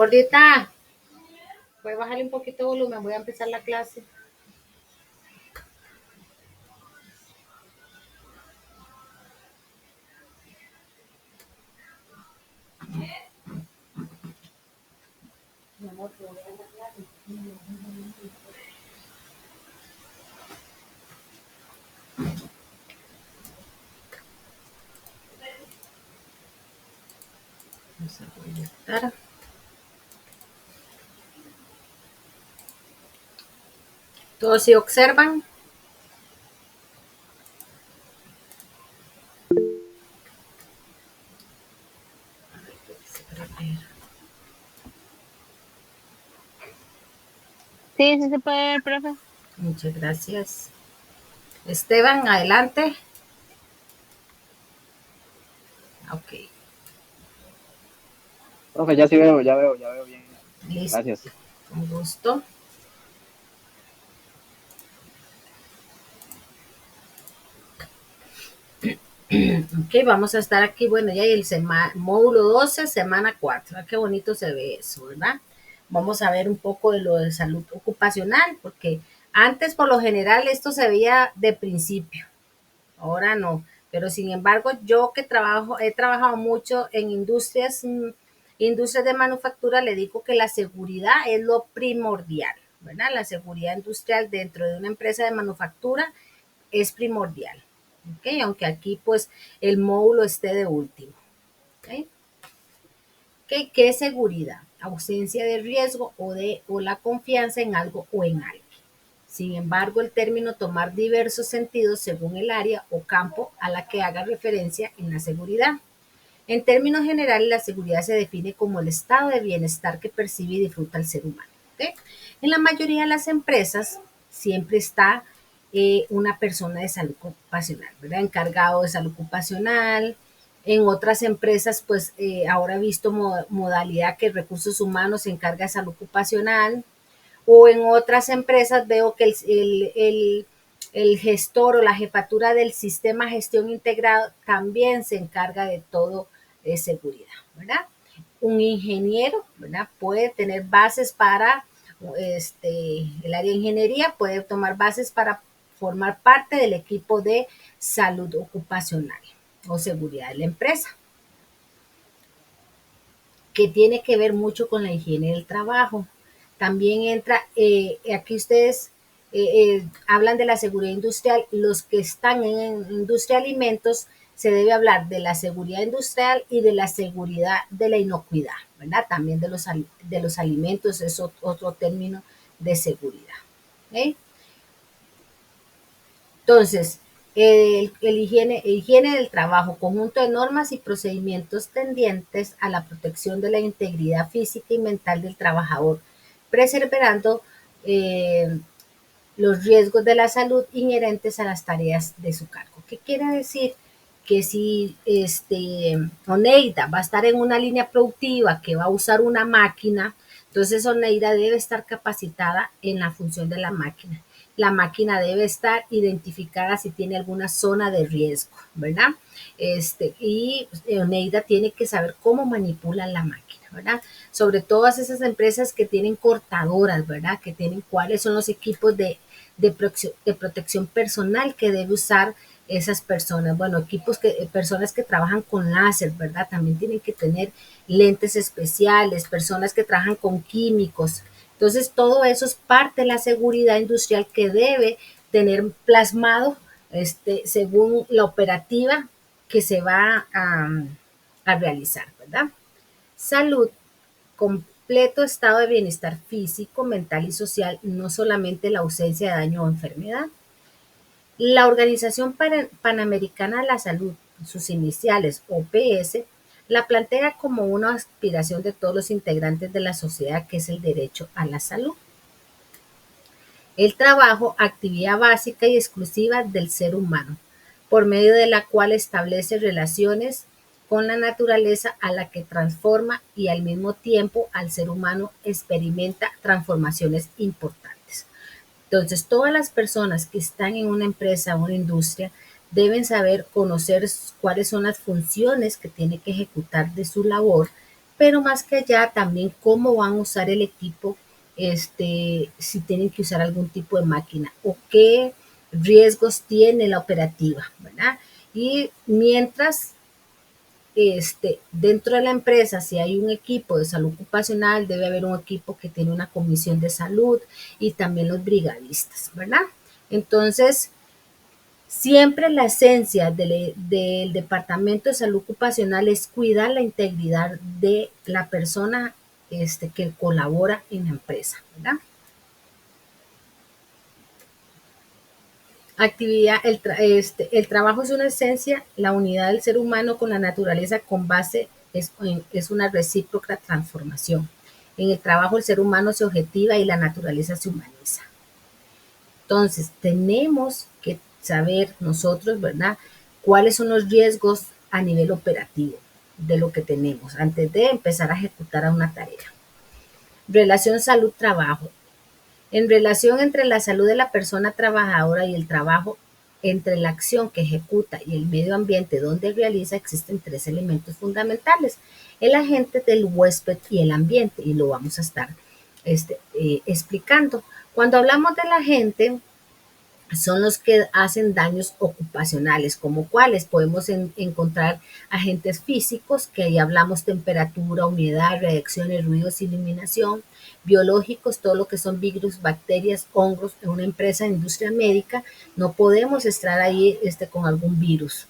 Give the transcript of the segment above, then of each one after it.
Gordita, voy a bajarle un poquito de volumen, voy a empezar la clase. Mi amor, te voy a dar la clase. Vamos a proyectar. Todos si observan. Sí, sí se puede ver, profe. Muchas gracias. Esteban, adelante. Ok, Profe, ya sí veo, ya veo bien. listo. Gracias. Con gusto. Ok, vamos a estar aquí, bueno, ya hay el módulo 12, semana 4. Ah, qué bonito se ve eso, ¿verdad? Vamos a ver un poco de lo de salud ocupacional, porque antes por lo general esto se veía de principio, ahora no. Pero sin embargo, yo que he trabajado mucho en industrias de manufactura, le digo que la seguridad es lo primordial, ¿verdad? La seguridad industrial dentro de una empresa de manufactura es primordial. ¿Ok? Aunque aquí pues el módulo esté de último. ¿Ok? ¿Ok? ¿Qué es seguridad? Ausencia de riesgo o la confianza en algo o en alguien. Sin embargo, el término tomar diversos sentidos según el área o campo a la que haga referencia en la seguridad. En términos generales, la seguridad se define como el estado de bienestar que percibe y disfruta el ser humano. ¿Okay? En la mayoría de las empresas siempre está una persona de salud ocupacional, ¿verdad? Encargado de salud ocupacional. En otras empresas, pues ahora he visto modalidad que recursos humanos se encarga de salud ocupacional, o en otras empresas veo que el gestor o la jefatura del sistema gestión integrado también se encarga de todo de seguridad, ¿verdad? Un ingeniero, ¿verdad? Puede tener bases para el área de ingeniería, puede tomar bases para formar parte del equipo de salud ocupacional o seguridad de la empresa, que tiene que ver mucho con la higiene del trabajo. También entra, aquí ustedes hablan de la seguridad industrial, los que están en industria de alimentos, se debe hablar de la seguridad industrial y de la seguridad de la inocuidad, ¿verdad? También de los alimentos es otro término de seguridad. ¿Okay? Entonces, higiene del trabajo, conjunto de normas y procedimientos tendientes a la protección de la integridad física y mental del trabajador, preservando los riesgos de la salud inherentes a las tareas de su cargo. ¿Qué quiere decir? Que si Oneida va a estar en una línea productiva que va a usar una máquina, entonces Oneida debe estar capacitada en la función de la máquina. La máquina debe estar identificada si tiene alguna zona de riesgo, ¿verdad? Y Oneida tiene que saber cómo manipulan la máquina, ¿verdad? Sobre todas esas empresas que tienen cortadoras, ¿verdad? Que tienen cuáles son los equipos de protección personal que debe usar esas personas. Bueno, personas que trabajan con láser, ¿verdad? También tienen que tener lentes especiales, personas que trabajan con químicos. Entonces, todo eso es parte de la seguridad industrial que debe tener plasmado según la operativa que se va a realizar, ¿verdad? Salud, completo estado de bienestar físico, mental y social, no solamente la ausencia de daño o enfermedad. La Organización Panamericana de la Salud, sus iniciales OPS, la plantea como una aspiración de todos los integrantes de la sociedad, que es el derecho a la salud. El trabajo, actividad básica y exclusiva del ser humano, por medio de la cual establece relaciones con la naturaleza a la que transforma y al mismo tiempo al ser humano experimenta transformaciones importantes. Entonces, todas las personas que están en una empresa o una industria deben saber conocer cuáles son las funciones que tiene que ejecutar de su labor pero más que allá también cómo van a usar el equipo, si tienen que usar algún tipo de máquina o qué riesgos tiene la operativa, ¿verdad? Y mientras dentro de la empresa, si hay un equipo de salud ocupacional, debe haber un equipo que tiene una comisión de salud y también los brigadistas, ¿verdad? Entonces, siempre la esencia del Departamento de Salud Ocupacional es cuidar la integridad de la persona que colabora en la empresa, ¿verdad? Actividad, el trabajo es una esencia, la unidad del ser humano con la naturaleza con base es una recíproca transformación. En el trabajo el ser humano se objetiva y la naturaleza se humaniza. Entonces, tenemos que saber nosotros, ¿verdad?, cuáles son los riesgos a nivel operativo de lo que tenemos antes de empezar a ejecutar una tarea. Relación salud-trabajo. En relación entre la salud de la persona trabajadora y el trabajo, entre la acción que ejecuta y el medio ambiente donde realiza, existen tres elementos fundamentales: el agente del huésped y el ambiente, y lo vamos a estar explicando. Cuando hablamos del agente, son los que hacen daños ocupacionales, como cuáles podemos encontrar agentes físicos, que ahí hablamos temperatura, humedad, radiaciones, ruidos, iluminación; biológicos, todo lo que son virus, bacterias, hongos. En una empresa de industria médica no podemos estar ahí con algún virus.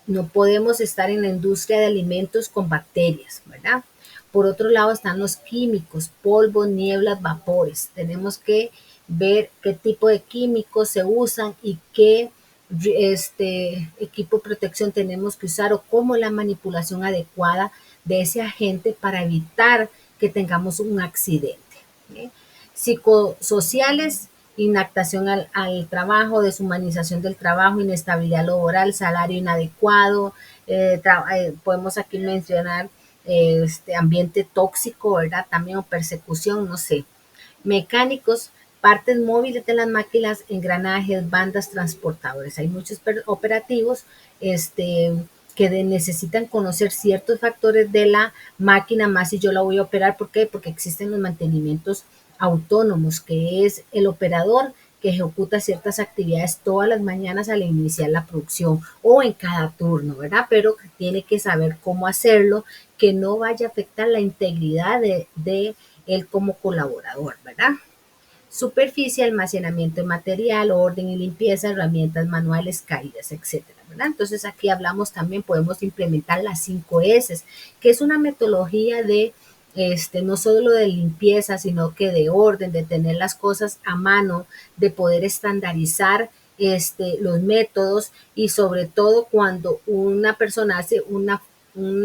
No podemos estar en la industria de alimentos con bacterias, ¿verdad? Por otro lado están los químicos, polvos, nieblas, vapores. Tenemos que ver qué tipo de químicos se usan y qué equipo de protección tenemos que usar, o cómo la manipulación adecuada de ese agente para evitar que tengamos un accidente. Psicosociales: inadaptación al trabajo, deshumanización del trabajo, inestabilidad laboral, salario inadecuado. Podemos aquí mencionar ambiente tóxico, ¿verdad? También, o persecución, no sé. Mecánicos: partes móviles de las máquinas, engranajes, bandas, transportadores. Hay muchos operativos que necesitan conocer ciertos factores de la máquina, más si yo la voy a operar. ¿Por qué? Porque existen los mantenimientos autónomos, que es el operador que ejecuta ciertas actividades todas las mañanas al iniciar la producción o en cada turno, ¿verdad? Pero tiene que saber cómo hacerlo, que no vaya a afectar la integridad de él como colaborador, ¿verdad? Superficie, almacenamiento de material, orden y limpieza, herramientas manuales, caídas, etcétera, ¿verdad? Entonces aquí hablamos también, podemos implementar las 5 S, que es una metodología de no solo de limpieza, sino que de orden, de tener las cosas a mano, de poder estandarizar los métodos, y sobre todo cuando una persona hace una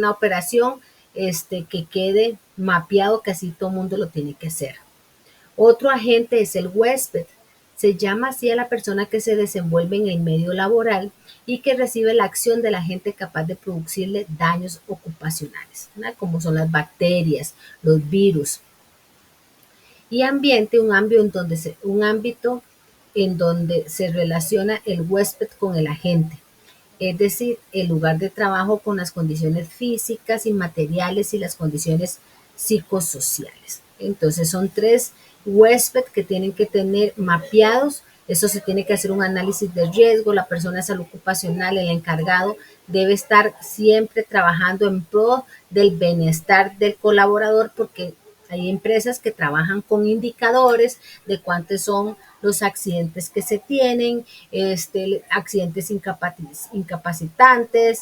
operación, que quede mapeado, que así todo el mundo lo tiene que hacer. Otro agente es el huésped. Se llama así a la persona que se desenvuelve en el medio laboral y que recibe la acción del agente capaz de producirle daños ocupacionales, ¿verdad?, como son las bacterias, los virus. Y ambiente, un ámbito en donde se relaciona el huésped con el agente, es decir, el lugar de trabajo con las condiciones físicas y materiales y las condiciones psicosociales. Entonces son 3 huésped que tienen que tener mapeados. Eso se tiene que hacer un análisis de riesgo. La persona de salud ocupacional, el encargado, debe estar siempre trabajando en pro del bienestar del colaborador, porque hay empresas que trabajan con indicadores de cuántos son los accidentes que se tienen, accidentes incapacitantes,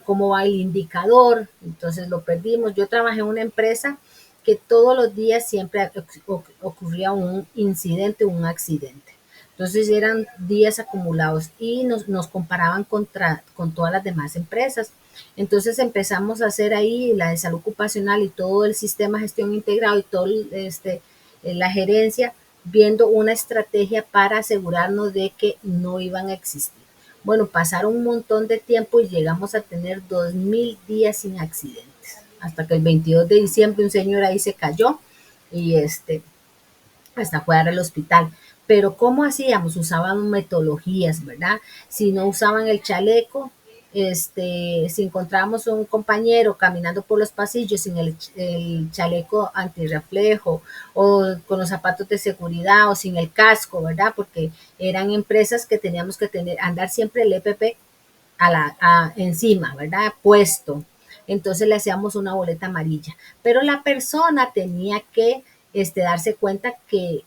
cómo va el indicador. Entonces lo perdimos. Yo trabajé en una empresa que todos los días siempre ocurría un incidente, un accidente. Entonces eran días acumulados y nos comparaban con todas las demás empresas. Entonces empezamos a hacer ahí la de salud ocupacional y todo el sistema de gestión integrado y todo la gerencia, viendo una estrategia para asegurarnos de que no iban a existir. Bueno, pasaron un montón de tiempo y llegamos a tener 2000 días sin accidentes, hasta que el 22 de diciembre un señor ahí se cayó y hasta fue al hospital. Pero ¿cómo hacíamos? Usábamos metodologías, ¿verdad? Si no usaban el chaleco, si encontramos un compañero caminando por los pasillos sin el chaleco antirreflejo o con los zapatos de seguridad o sin el casco, ¿verdad? Porque eran empresas que teníamos que andar siempre el EPP encima, ¿verdad? Puesto. Entonces le hacíamos una boleta amarilla. Pero la persona tenía que darse cuenta que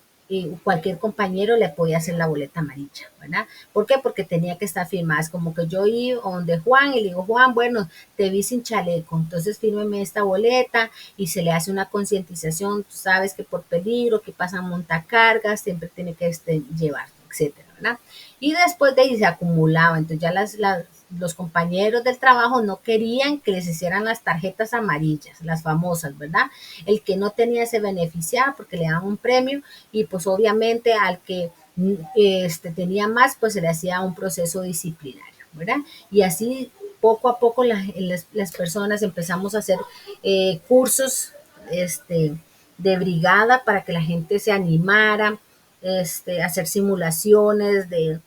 cualquier compañero le podía hacer la boleta amarilla, ¿verdad? ¿Por qué? Porque tenía que estar firmada. Es como que yo iba donde Juan y le digo, Juan, bueno, te vi sin chaleco, entonces fírmeme esta boleta y se le hace una concientización. Tú sabes que por peligro, que pasan montacargas, siempre tiene que llevar, etcétera, ¿verdad? Y después de ahí se acumulaba, entonces ya los compañeros del trabajo no querían que les hicieran las tarjetas amarillas, las famosas, ¿verdad? El que no tenía se beneficiaba porque le daban un premio y pues obviamente al que tenía más, pues se le hacía un proceso disciplinario, ¿verdad? Y así poco a poco las personas empezamos a hacer cursos de brigada para que la gente se animara, hacer simulaciones de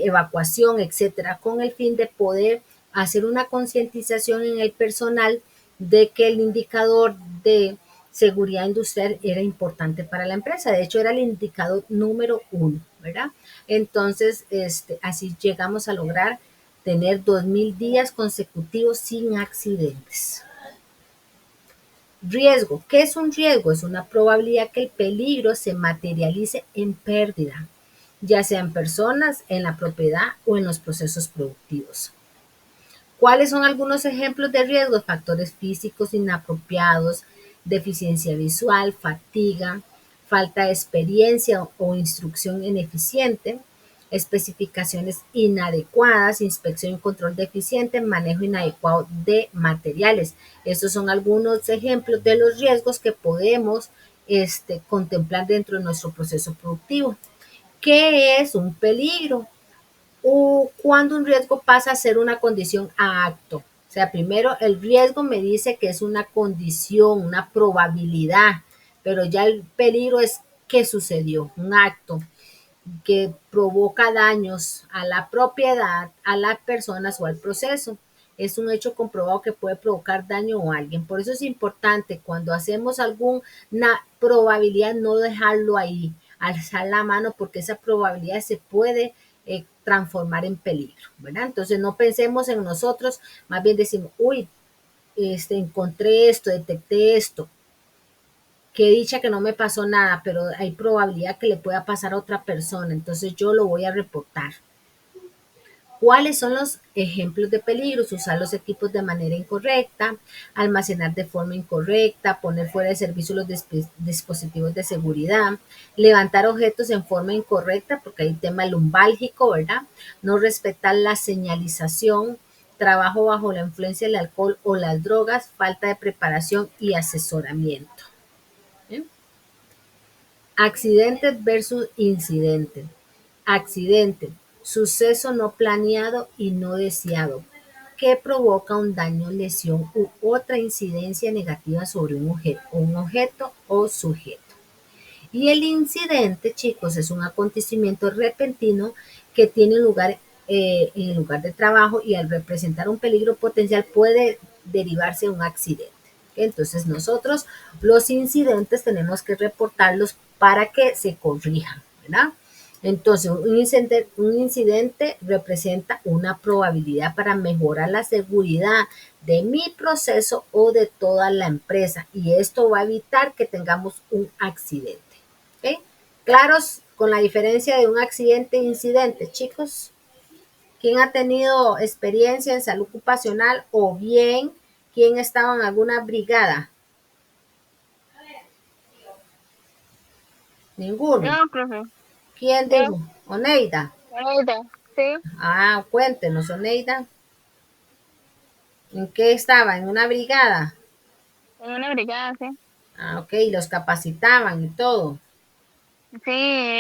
evacuación, etcétera, con el fin de poder hacer una concientización en el personal de que el indicador de seguridad industrial era importante para la empresa. De hecho, era el indicador número 1, ¿verdad? Entonces, así llegamos a lograr tener 2000 días consecutivos sin accidentes. Riesgo. ¿Qué es un riesgo? Es una probabilidad que el peligro se materialice en pérdida, ya sea en personas, en la propiedad o en los procesos productivos. ¿Cuáles son algunos ejemplos de riesgos? Factores físicos inapropiados, deficiencia visual, fatiga, falta de experiencia o instrucción ineficiente, especificaciones inadecuadas, inspección y control deficiente, manejo inadecuado de materiales. Estos son algunos ejemplos de los riesgos que podemos contemplar dentro de nuestro proceso productivo. ¿Qué es un peligro? O cuando un riesgo pasa a ser una condición a acto. O sea, primero el riesgo me dice que es una condición, una probabilidad, pero ya el peligro es qué sucedió, un acto que provoca daños a la propiedad, a las personas o al proceso. Es un hecho comprobado que puede provocar daño a alguien. Por eso es importante cuando hacemos alguna probabilidad no dejarlo ahí, alzar la mano porque esa probabilidad se puede transformar en peligro, ¿verdad? Entonces no pensemos en nosotros, más bien decimos, uy, encontré esto, detecté esto, qué dicha que no me pasó nada, pero hay probabilidad que le pueda pasar a otra persona, entonces yo lo voy a reportar. ¿Cuáles son los ejemplos de peligros? Usar los equipos de manera incorrecta, almacenar de forma incorrecta, poner fuera de servicio los dispositivos de seguridad, levantar objetos en forma incorrecta, porque hay tema lumbálgico, ¿verdad? No respetar la señalización, trabajo bajo la influencia del alcohol o las drogas, falta de preparación y asesoramiento. ¿Bien? Accidentes versus incidente. Accidente, suceso no planeado y no deseado, que provoca un daño, lesión u otra incidencia negativa sobre un objeto o sujeto. Y el incidente, chicos, es un acontecimiento repentino que tiene lugar en el lugar de trabajo y al representar un peligro potencial puede derivarse de un accidente. Entonces nosotros los incidentes tenemos que reportarlos para que se corrijan, ¿verdad? Entonces, un incidente representa una probabilidad para mejorar la seguridad de mi proceso o de toda la empresa y esto va a evitar que tengamos un accidente. ¿Okay? ¿Claros con la diferencia de un accidente e incidente, chicos? ¿Quién ha tenido experiencia en salud ocupacional o bien quién estaba en alguna brigada? Ninguno. No, profe. ¿Quién No, dijo? Oneida. ahorita. Sí, Ah, cuéntenos, Oneida. ¿En qué estaba? ¿En una brigada? en una brigada, sí. Ah, ok, los capacitaban y todo. Sí,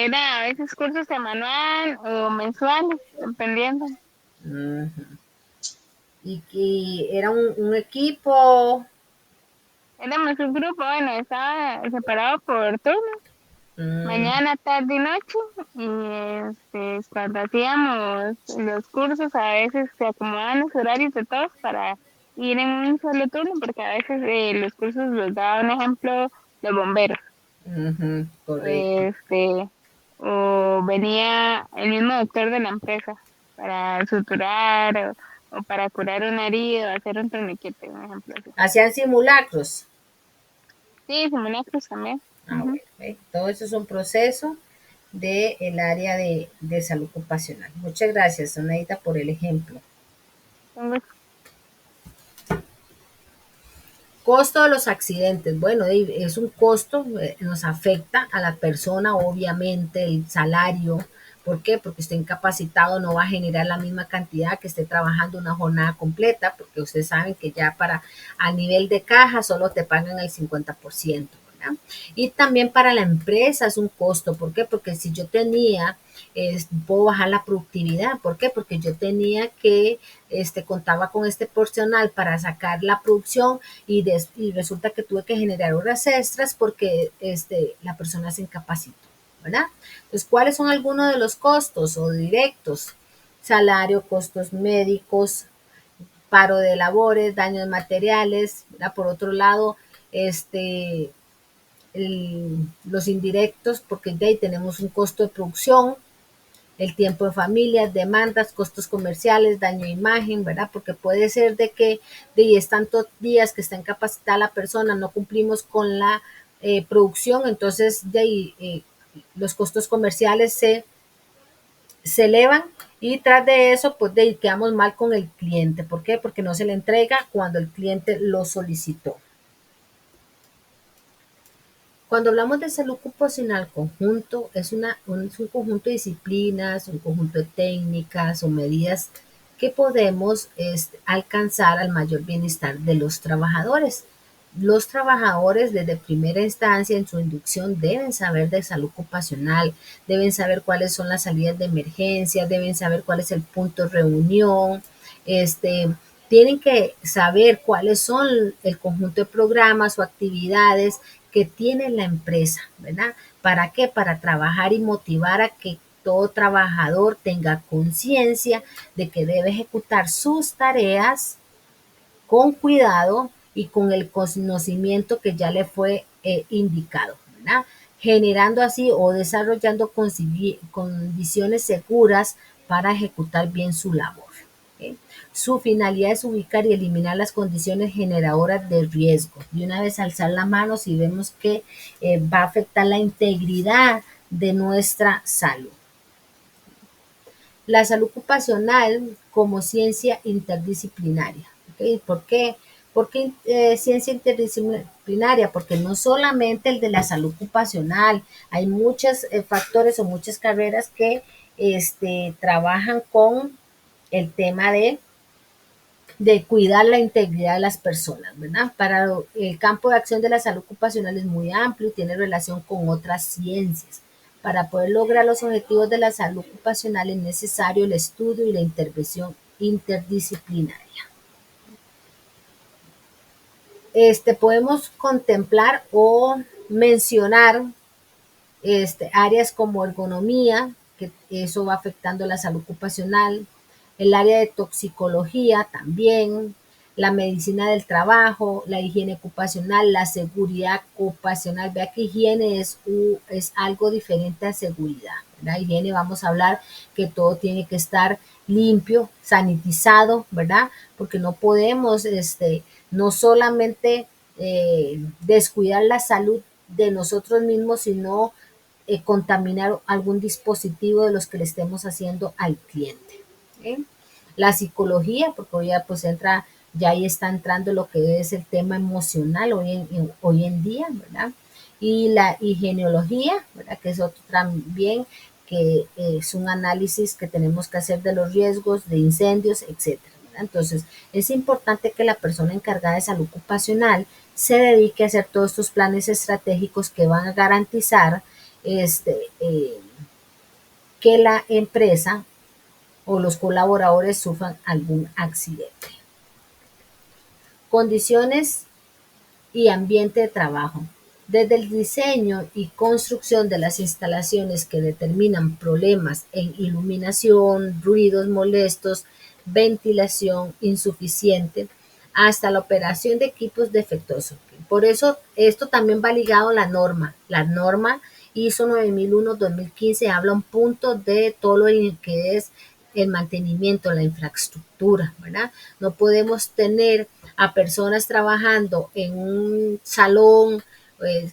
era a veces cursos semanal o mensuales, dependiendo. Uh-huh. Y era un equipo. Éramos un grupo, bueno, estaba separado por turnos. Mm, mañana, tarde y noche. Y cuando hacíamos los cursos, a veces se acomodaban los horarios de todos para ir en un solo turno, porque a veces los cursos los daba, un ejemplo, los bomberos. ujú, correcto. Este, o venía el mismo doctor de la empresa para suturar o para curar una herida o hacer un torniquete, un ejemplo así. Hacían simulacros. Sí, simulacros también. Ah, Ujú. bueno, todo eso es un proceso del área de salud ocupacional. Muchas gracias, Sonaita, por el ejemplo. Tengo- Costo de los accidentes. Bueno, es un costo, nos afecta a la persona, obviamente, el salario. ¿Por qué? Porque esté incapacitado, no va a generar la misma cantidad que esté trabajando una jornada completa, porque ustedes saben que ya para a nivel de caja solo te pagan el 50%. ¿Verdad? Y también para la empresa es un costo. ¿Por qué? Porque si yo tenía, puedo bajar la productividad. ¿Por qué? Porque yo tenía que, contaba con este personal para sacar la producción y resulta que tuve que generar horas extras porque la persona se incapacitó, ¿verdad? Entonces, ¿cuáles son algunos de los costos o directos? Salario, costos médicos, paro de labores, daños materiales, ¿verdad? Por otro lado, este, los indirectos, porque de ahí tenemos un costo de producción, el tiempo de familia, demandas, costos comerciales, daño de imagen, ¿verdad? Porque puede ser de que de tantos días que está incapacitada la persona, no cumplimos con la producción, entonces de ahí los costos comerciales se elevan y tras de eso, pues de ahí quedamos mal con el cliente. ¿Por qué? Porque no se le entrega cuando el cliente lo solicitó. Cuando hablamos de salud ocupacional conjunto, es un conjunto de disciplinas, un conjunto de técnicas o medidas que podemos alcanzar al mayor bienestar de los trabajadores. Los trabajadores desde primera instancia en su inducción deben saber de salud ocupacional, deben saber cuáles son las salidas de emergencia, deben saber cuál es el punto de reunión, este, tienen que saber cuáles son el conjunto de programas o actividades que tiene la empresa, ¿verdad? ¿Para qué? Para trabajar y motivar a que todo trabajador tenga conciencia de que debe ejecutar sus tareas con cuidado y con el conocimiento que ya le fue indicado, ¿verdad? Generando así o desarrollando condiciones seguras para ejecutar bien su labor. ¿Okay? Su finalidad es ubicar y eliminar las condiciones generadoras de riesgo. De una vez alzar la mano si vemos que va a afectar la integridad de nuestra salud. La salud ocupacional como ciencia interdisciplinaria. ¿Okay? ¿Por qué? ¿Por qué ciencia interdisciplinaria? Porque no solamente el de la salud ocupacional, hay muchos factores o muchas carreras que trabajan con el tema de cuidar la integridad de las personas, ¿verdad? Para el campo de acción de la salud ocupacional es muy amplio y tiene relación con otras ciencias. Para poder lograr los objetivos de la salud ocupacional es necesario el estudio y la intervención interdisciplinaria. Podemos contemplar o mencionar áreas como ergonomía, que eso va afectando la salud ocupacional, el área de toxicología también, la medicina del trabajo, la higiene ocupacional, la seguridad ocupacional. Vea que higiene es algo diferente a seguridad. ¿Verdad? Higiene vamos a hablar que todo tiene que estar limpio, sanitizado, ¿verdad? Porque no podemos, no solamente descuidar la salud de nosotros mismos, sino contaminar algún dispositivo de los que le estemos haciendo al cliente. ¿Okay? La psicología, porque ya pues entra, ya ahí está entrando lo que es el tema emocional hoy en día, ¿verdad? Y la higienología, ¿verdad? Que es otro también, que es un análisis que tenemos que hacer de los riesgos de incendios, etcétera. ¿Verdad? Entonces, es importante que la persona encargada de salud ocupacional se dedique a hacer todos estos planes estratégicos que van a garantizar este, eh, que la empresa o los colaboradores sufran algún accidente. Condiciones y ambiente de trabajo. Desde el diseño y construcción de las instalaciones que determinan problemas en iluminación, ruidos molestos, ventilación insuficiente, hasta la operación de equipos defectuosos. Por eso esto también va ligado a la norma. La norma ISO 9001-2015 habla un punto de todo lo que es el mantenimiento, la infraestructura, ¿verdad? No podemos tener a personas trabajando en un salón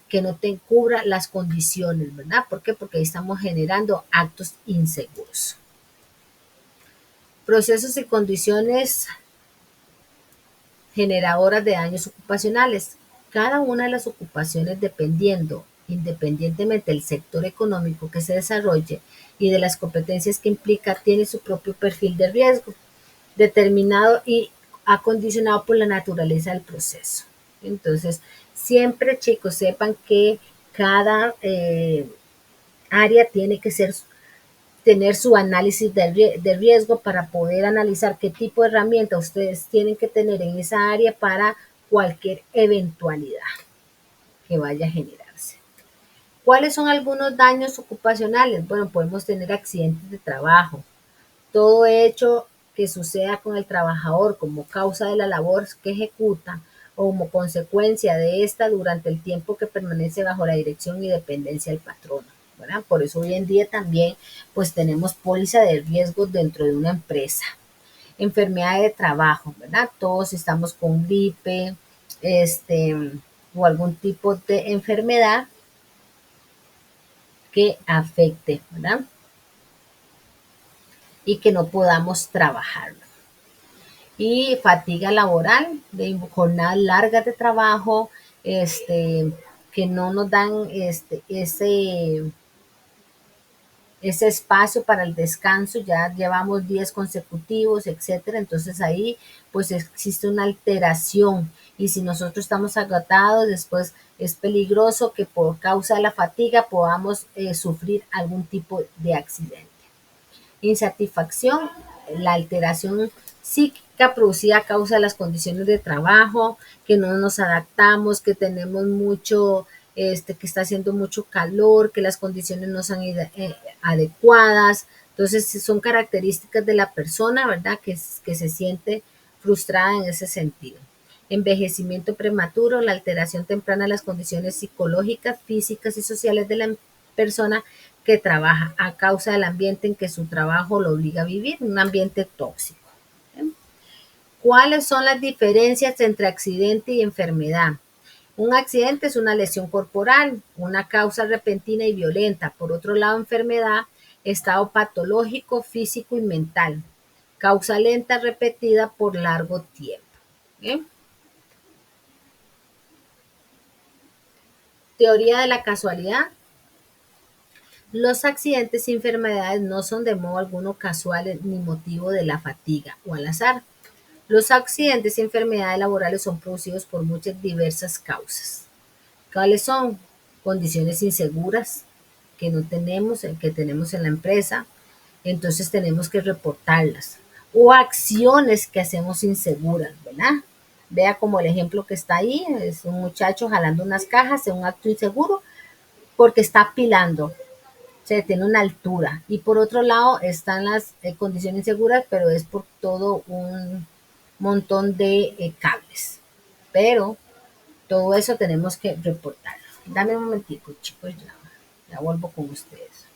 que no te cubra las condiciones, ¿verdad? ¿Por qué? Porque ahí estamos generando actos inseguros. Procesos y condiciones generadoras de daños ocupacionales. Cada una de las ocupaciones, independientemente del sector económico que se desarrolle y de las competencias que implica, tiene su propio perfil de riesgo, determinado y acondicionado por la naturaleza del proceso. Entonces, siempre, chicos, sepan que cada área tiene que tener su análisis de riesgo para poder analizar qué tipo de herramienta ustedes tienen que tener en esa área para cualquier eventualidad que vaya a generarse. ¿Cuáles son algunos daños ocupacionales? Bueno, podemos tener accidentes de trabajo, todo hecho que suceda con el trabajador como causa de la labor que ejecuta o como consecuencia de esta durante el tiempo que permanece bajo la dirección y dependencia del patrono, ¿verdad? Por eso hoy en día también pues tenemos póliza de riesgos dentro de una empresa. Enfermedad de trabajo, ¿verdad? Todos estamos con gripe, o algún tipo de enfermedad que afecte, ¿verdad? Y que no podamos trabajar. Y fatiga laboral, de jornadas largas de trabajo, que no nos dan ese espacio para el descanso, ya llevamos días consecutivos, etcétera. Entonces ahí pues existe una alteración y si nosotros estamos agotados, después es peligroso que por causa de la fatiga podamos sufrir algún tipo de accidente. Insatisfacción, la alteración psíquica producida a causa de las condiciones de trabajo, que no nos adaptamos, que tenemos mucho, que está haciendo mucho calor, que las condiciones no son adecuadas. Entonces, son características de la persona, ¿verdad? Que se siente frustrada en ese sentido. Envejecimiento prematuro, la alteración temprana de las condiciones psicológicas, físicas y sociales de la persona que trabaja a causa del ambiente en que su trabajo lo obliga a vivir, un ambiente tóxico. ¿Cuáles son las diferencias entre accidente y enfermedad? Un accidente es una lesión corporal, una causa repentina y violenta. Por otro lado, enfermedad, estado patológico, físico y mental. Causa lenta repetida por largo tiempo. ¿Bien? Teoría de la casualidad. Los accidentes y enfermedades no son de modo alguno casuales ni motivo de la fatiga o al azar. Los accidentes y enfermedades laborales son producidos por muchas diversas causas. ¿Cuáles son? Condiciones inseguras que tenemos en la empresa, entonces tenemos que reportarlas. O acciones que hacemos inseguras, ¿verdad? Vea como el ejemplo que está ahí, es un muchacho jalando unas cajas en un acto inseguro porque está apilando, se tiene una altura. Y por otro lado están las condiciones seguras, pero es por todo un montón de cables. Pero todo eso tenemos que reportarlo. Dame un momentico, chicos, ya vuelvo con ustedes.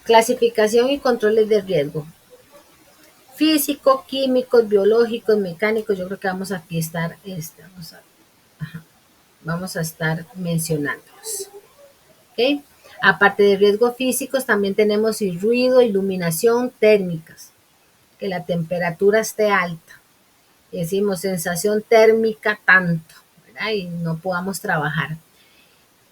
Clasificación y controles de riesgo. Físico, químicos, biológicos, mecánicos, yo creo que vamos aquí a estar, vamos a estar mencionándolos. ¿Okay? Aparte de riesgos físicos, también tenemos el ruido, iluminación, térmicas, que la temperatura esté alta. Decimos sensación térmica tanto, ¿verdad? Y no podamos trabajar.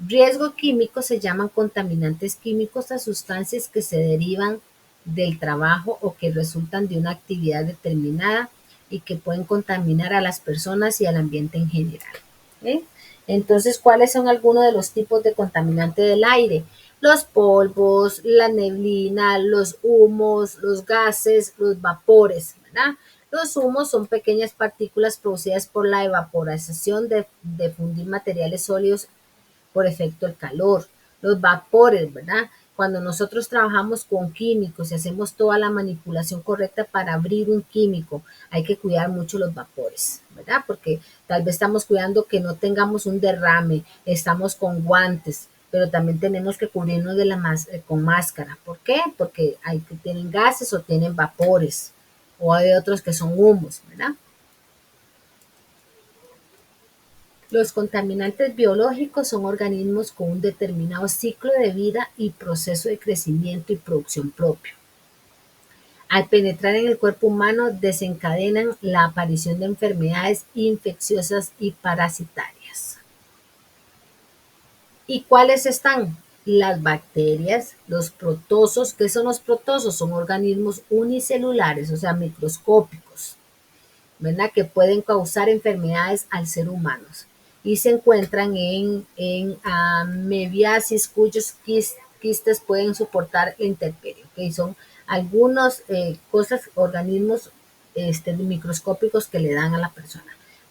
Riesgo químico se llaman contaminantes químicos a sustancias que se derivan del trabajo o que resultan de una actividad determinada y que pueden contaminar a las personas y al ambiente en general. ¿Eh? Entonces, ¿cuáles son algunos de los tipos de contaminante del aire? Los polvos, la neblina, los humos, los gases, los vapores, ¿verdad? Los humos son pequeñas partículas producidas por la evaporización de fundir materiales sólidos por efecto del calor. Los vapores, ¿verdad? Cuando nosotros trabajamos con químicos y hacemos toda la manipulación correcta para abrir un químico, hay que cuidar mucho los vapores, ¿verdad? Porque tal vez estamos cuidando que no tengamos un derrame, estamos con guantes, pero también tenemos que cubrirnos de con máscara. ¿Por qué? Porque hay que tienen gases o tienen vapores, o hay otros que son humos, ¿verdad? Los contaminantes biológicos son organismos con un determinado ciclo de vida y proceso de crecimiento y producción propio. Al penetrar en el cuerpo humano desencadenan la aparición de enfermedades infecciosas y parasitarias. ¿Y cuáles están? Las bacterias, los protozoos. ¿Qué son los protozoos? Son organismos unicelulares, o sea, microscópicos, ¿verdad? Que pueden causar enfermedades al ser humano y se encuentran en amebiasis cuyos quistes pueden soportar la intemperie, ¿okay? Son algunos organismos microscópicos que le dan a la persona.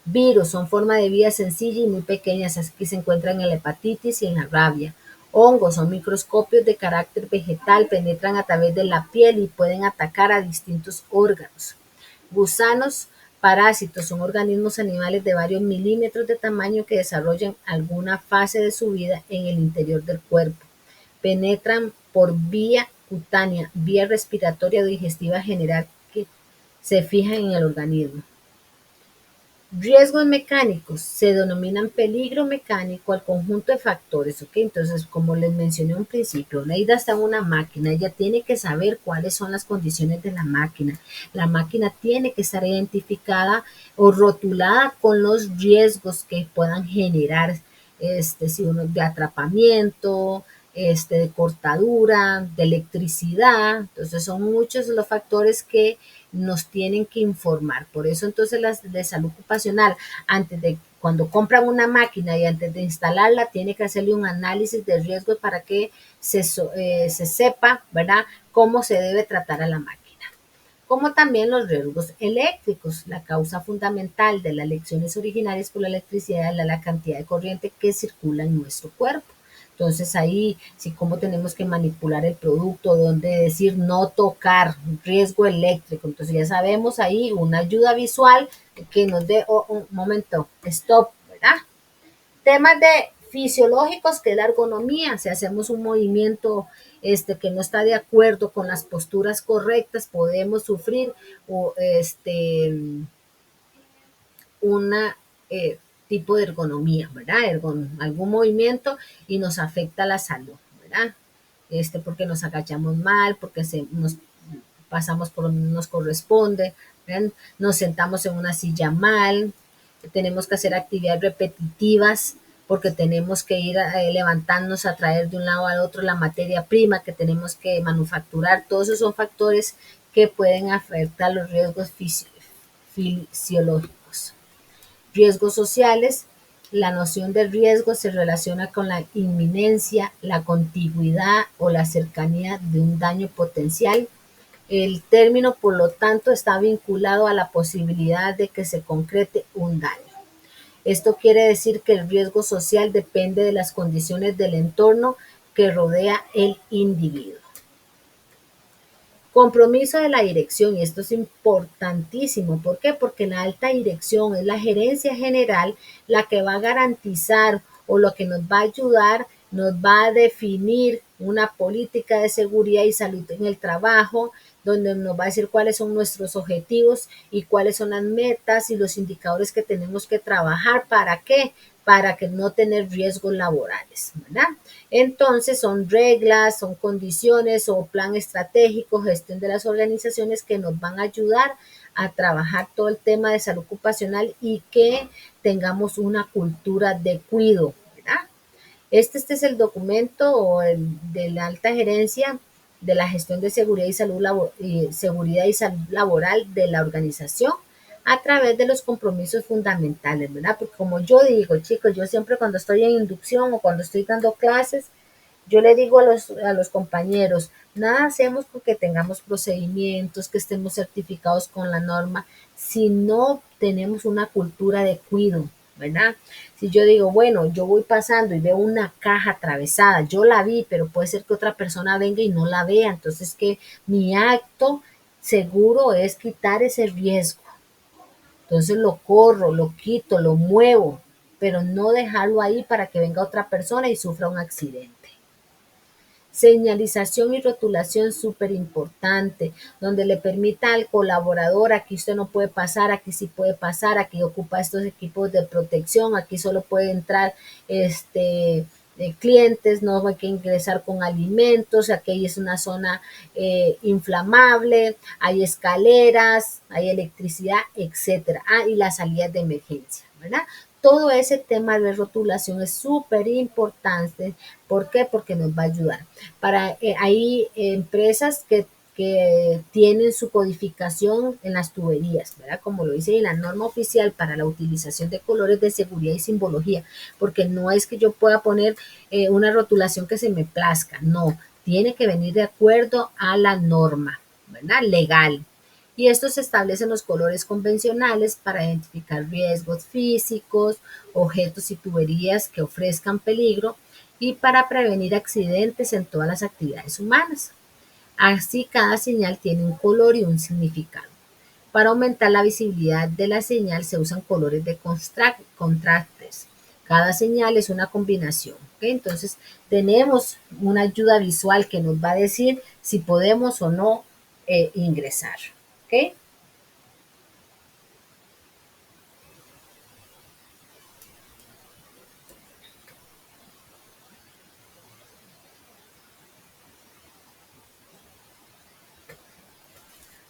Virus son forma de vida sencilla y muy pequeñas, aquí se encuentran en la hepatitis y en la rabia. Hongos son microscopios de carácter vegetal, penetran a través de la piel y pueden atacar a distintos órganos. Gusanos, parásitos, son organismos animales de varios milímetros de tamaño que desarrollan alguna fase de su vida en el interior del cuerpo. Penetran por vía cutánea, vía respiratoria o digestiva general que se fijan en el organismo. Riesgos mecánicos se denominan peligro mecánico al conjunto de factores, ¿ok? Entonces, como les mencioné un principio, Neida está en una máquina, ella tiene que saber cuáles son las condiciones de la máquina. La máquina tiene que estar identificada o rotulada con los riesgos que puedan generar, si uno de atrapamiento, de cortadura, de electricidad. Entonces, son muchos los factores que nos tienen que informar. Por eso entonces las de salud ocupacional, antes de cuando compran una máquina y antes de instalarla, tiene que hacerle un análisis de riesgos para que se sepa, ¿verdad?, cómo se debe tratar a la máquina. Como también los riesgos eléctricos. La causa fundamental de las lecciones originarias por la electricidad es la cantidad de corriente que circula en nuestro cuerpo. Entonces ahí sí cómo tenemos que manipular el producto, donde decir no tocar, riesgo eléctrico. Entonces ya sabemos ahí una ayuda visual que nos dé un momento, stop, ¿verdad? Temas de fisiológicos que es la ergonomía, si hacemos un movimiento que no está de acuerdo con las posturas correctas, podemos sufrir una tipo de ergonomía, ¿verdad? Algún movimiento y nos afecta la salud, ¿verdad? Porque nos agachamos mal, porque nos pasamos por donde nos corresponde, ¿verdad? Nos sentamos en una silla mal, tenemos que hacer actividades repetitivas porque tenemos que ir levantándonos a traer de un lado al otro la materia prima que tenemos que manufacturar. Todos esos son factores que pueden afectar los riesgos fisiológicos. Riesgos sociales. La noción de riesgo se relaciona con la inminencia, la contigüidad o la cercanía de un daño potencial. El término, por lo tanto, está vinculado a la posibilidad de que se concrete un daño. Esto quiere decir que el riesgo social depende de las condiciones del entorno que rodea el individuo. Compromiso de la dirección, y esto es importantísimo. ¿Por qué? Porque la alta dirección es la gerencia general la que va a garantizar o lo que nos va a ayudar, nos va a definir una política de seguridad y salud en el trabajo, donde nos va a decir cuáles son nuestros objetivos y cuáles son las metas y los indicadores que tenemos que trabajar. ¿Para qué? Para que no tener riesgos laborales, ¿verdad? Entonces son reglas, son condiciones o plan estratégico, gestión de las organizaciones que nos van a ayudar a trabajar todo el tema de salud ocupacional y que tengamos una cultura de cuidado, ¿verdad? Este es el documento de la alta gerencia de la gestión de seguridad y salud laboral de la organización. a través de los compromisos fundamentales, ¿verdad? Porque como yo digo, chicos, yo siempre cuando estoy en inducción o cuando estoy dando clases, yo le digo a los compañeros, nada hacemos con que tengamos procedimientos, que estemos certificados con la norma, si no tenemos una cultura de cuidado, ¿verdad? Si yo digo, bueno, yo voy pasando y veo una caja atravesada, yo la vi, pero puede ser que otra persona venga y no la vea, entonces que mi acto seguro es quitar ese riesgo. Entonces lo corro, lo quito, lo muevo, pero no dejarlo ahí para que venga otra persona y sufra un accidente. Señalización y rotulación súper importante, donde le permita al colaborador, aquí usted no puede pasar, aquí sí puede pasar, aquí ocupa estos equipos de protección, aquí solo puede entrar clientes, no hay que ingresar con alimentos, aquí es una zona inflamable, hay escaleras, hay electricidad, etcétera. Y las salidas de emergencia, ¿verdad? Todo ese tema de rotulación es súper importante. ¿Por qué? Porque nos va a ayudar. Hay empresas que tienen su codificación en las tuberías, ¿verdad? Como lo dice en la norma oficial para la utilización de colores de seguridad y simbología, porque no es que yo pueda poner una rotulación que se me plazca, no, tiene que venir de acuerdo a la norma, ¿verdad? Legal. Y estos establecen los colores convencionales para identificar riesgos físicos, objetos y tuberías que ofrezcan peligro y para prevenir accidentes en todas las actividades humanas. Así, cada señal tiene un color y un significado. Para aumentar la visibilidad de la señal se usan colores de contrastes. Cada señal es una combinación. ¿Okay? Entonces, tenemos una ayuda visual que nos va a decir si podemos o no ingresar. ¿Okay?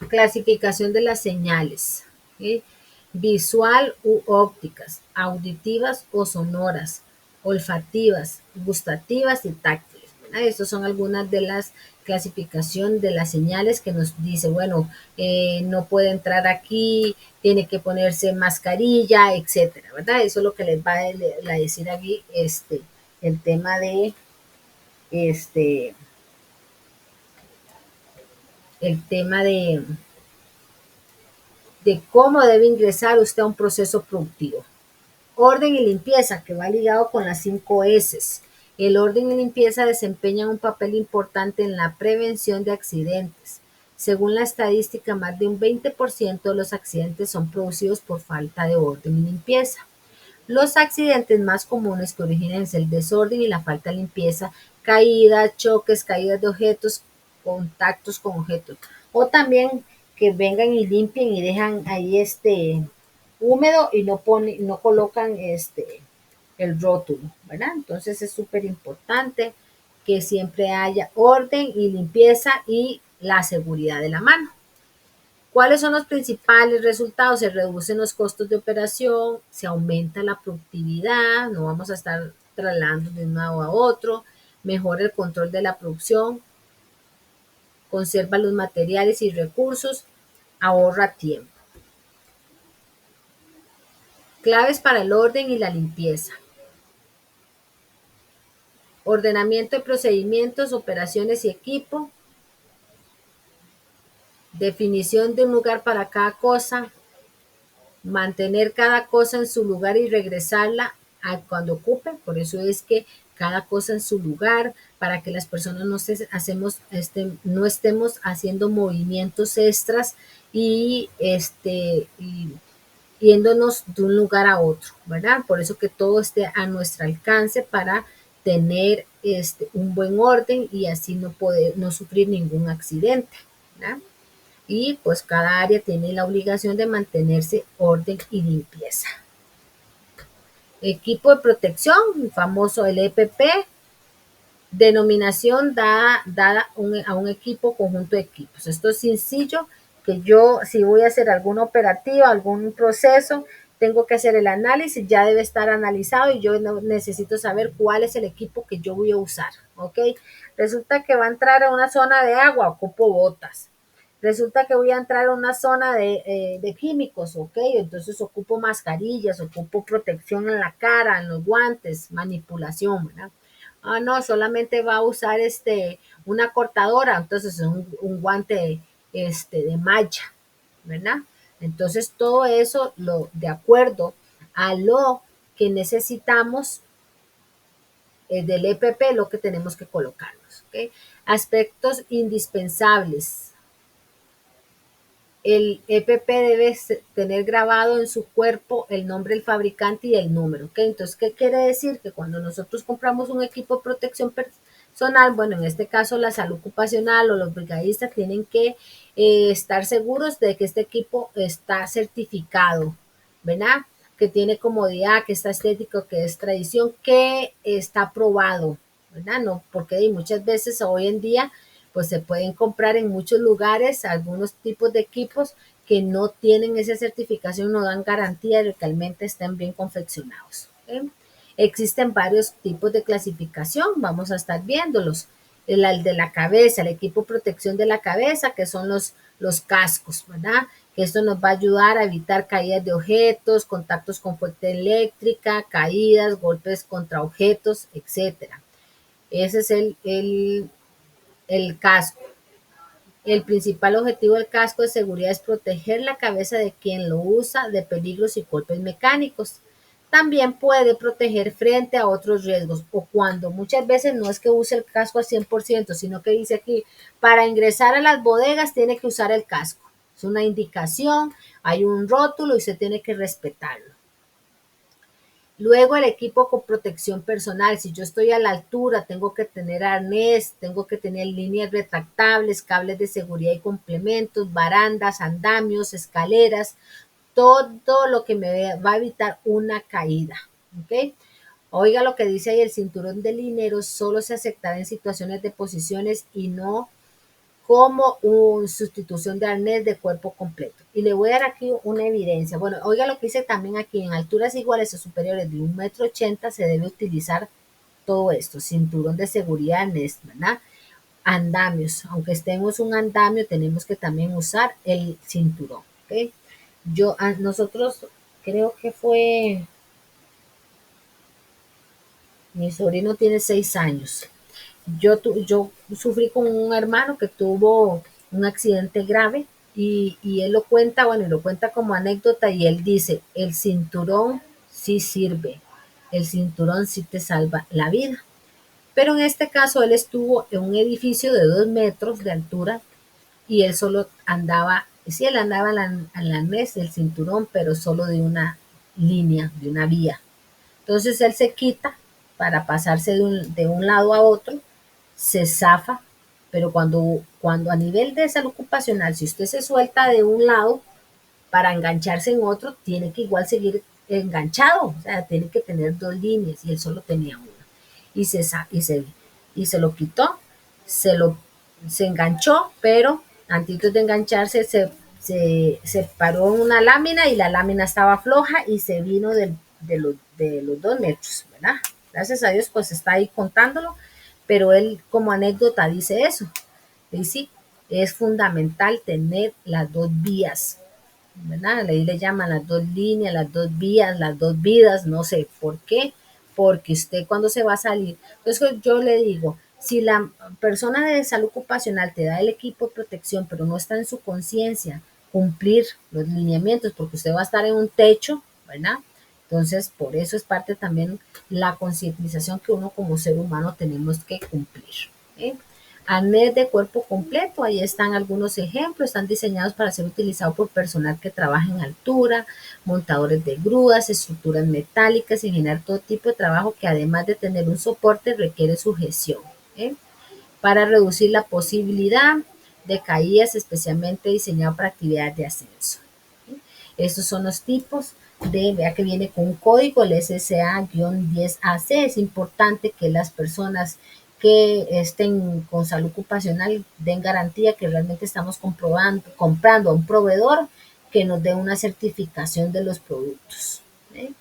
Clasificación de las señales. ¿Sí? Visual u ópticas, auditivas o sonoras, olfativas, gustativas y táctiles. Estas son algunas de las clasificación de las señales que nos dice, bueno, no puede entrar aquí, tiene que ponerse mascarilla, etcétera, ¿verdad? Eso es lo que les va a decir aquí, el tema de, este, el tema de cómo debe ingresar usted a un proceso productivo. Orden y limpieza, que va ligado con las 5 S. El orden y limpieza desempeñan un papel importante en la prevención de accidentes. Según la estadística, más de un 20% de los accidentes son producidos por falta de orden y limpieza. Los accidentes más comunes que originan es el desorden y la falta de limpieza, caídas, choques, caídas de objetos, contactos con objetos. O también que vengan y limpien y dejan ahí húmedo y no colocan el rótulo, ¿verdad? Entonces es súper importante que siempre haya orden y limpieza y la seguridad de la mano. ¿Cuáles son los principales resultados? Se reducen los costos de operación, se aumenta la productividad, no vamos a estar trasladando de un lado a otro, mejora el control de la producción, conserva los materiales y recursos, ahorra tiempo. Claves para el orden y la limpieza. Ordenamiento de procedimientos, operaciones y equipo. Definición de un lugar para cada cosa. Mantener cada cosa en su lugar y regresarla a cuando ocupe. Por eso es que cada cosa en su lugar, para que las personas no estemos haciendo movimientos extras y yéndonos de un lugar a otro, ¿verdad? Por eso que todo esté a nuestro alcance para tener un buen orden y así no sufrir ningún accidente, ¿verdad? Y pues cada área tiene la obligación de mantenerse orden y limpieza. Equipo de protección, el famoso el EPP, denominación dada a un equipo, conjunto de equipos. Esto es sencillo, que yo si voy a hacer alguna operativa, algún proceso, tengo que hacer el análisis, ya debe estar analizado y yo necesito saber cuál es el equipo que yo voy a usar, ¿ok? Resulta que va a entrar a una zona de agua, ocupo botas. resulta que voy a entrar a una zona de químicos, ¿ok? Entonces ocupo mascarillas, ocupo protección en la cara, en los guantes, manipulación, ¿verdad? Ah, no, solamente va a usar una cortadora, entonces un guante de malla, ¿verdad? Entonces todo eso de acuerdo a lo que necesitamos del EPP, lo que tenemos que colocarnos, ¿ok? Aspectos indispensables. El EPP debe tener grabado en su cuerpo el nombre del fabricante y el número, ¿ok? Entonces, ¿qué quiere decir? Que cuando nosotros compramos un equipo de protección personal, bueno, en este caso la salud ocupacional o los brigadistas tienen que estar seguros de que este equipo está certificado, ¿verdad? Que tiene comodidad, que está estético, que es tradición, que está aprobado, ¿verdad? No, porque muchas veces hoy en día pues se pueden comprar en muchos lugares algunos tipos de equipos que no tienen esa certificación, no dan garantía de que realmente estén bien confeccionados. ¿Okay? Existen varios tipos de clasificación, vamos a estar viéndolos. El de la cabeza, el equipo protección de la cabeza, que son los cascos, ¿verdad? Que esto nos va a ayudar a evitar caídas de objetos, contactos con fuente eléctrica, caídas, golpes contra objetos, etcétera. Ese es el casco. El principal objetivo del casco de seguridad es proteger la cabeza de quien lo usa de peligros y golpes mecánicos. También puede proteger frente a otros riesgos o cuando muchas veces no es que use el casco al 100%, sino que dice aquí, para ingresar a las bodegas tiene que usar el casco. Es una indicación, hay un rótulo y se tiene que respetarlo. Luego el equipo con protección personal. Si yo estoy a la altura, tengo que tener arnés, tengo que tener líneas retractables, cables de seguridad y complementos, barandas, andamios, escaleras, todo lo que me va a evitar una caída. ¿Ok? Oiga lo que dice ahí, el cinturón de linero solo se aceptará en situaciones de posiciones y no como una sustitución de arnés de cuerpo completo. Y le voy a dar aquí una evidencia. Bueno, oiga lo que dice también aquí, en alturas iguales o superiores de 1,80 m se debe utilizar todo esto, cinturón de seguridad, arnés, ¿verdad? Andamios, aunque estemos un andamio, tenemos que también usar el cinturón, ¿ok? Nosotros, creo que fue, mi sobrino tiene 6 años. Yo sufrí con un hermano que tuvo un accidente grave y él lo cuenta, bueno, y lo cuenta como anécdota y él dice, el cinturón sí sirve, el cinturón sí te salva la vida. Pero en este caso él estuvo en un edificio de 2 metros de altura y él solo andaba, sí, él andaba en la mes del cinturón, pero solo de una línea, de una vía. Entonces él se quita para pasarse de un lado a otro, se zafa, pero cuando a nivel de salud ocupacional, si usted se suelta de un lado para engancharse en otro, tiene que igual seguir enganchado, o sea, tiene que tener 2 líneas y él solo tenía una. Y se lo quitó, se lo se enganchó, pero antes de engancharse se paró en una lámina y la lámina estaba floja y se vino de los 2 metros, ¿verdad? Gracias a Dios, pues está ahí contándolo, pero él como anécdota dice eso. Y sí, es fundamental tener las 2 vías, ¿verdad? Ahí le llaman las 2 líneas, las 2 vías, las 2 vidas, no sé por qué, porque usted cuando se va a salir, entonces yo le digo, si la persona de salud ocupacional te da el equipo de protección, pero no está en su conciencia cumplir los lineamientos, porque usted va a estar en un techo, ¿verdad? Entonces, por eso es parte también la concientización que uno como ser humano tenemos que cumplir. ¿Eh? Arnés de cuerpo completo, ahí están algunos ejemplos, están diseñados para ser utilizados por personal que trabaja en altura, montadores de grúas, estructuras metálicas y en general todo tipo de trabajo que además de tener un soporte requiere sujeción, ¿eh? Para reducir la posibilidad de caídas, especialmente diseñado para actividades de ascenso. ¿Eh? Estos son los tipos vea que viene con un código, el SSA-10AC. Es importante que las personas que estén con salud ocupacional den garantía que realmente estamos comprando a un proveedor que nos dé una certificación de los productos. ¿Eh?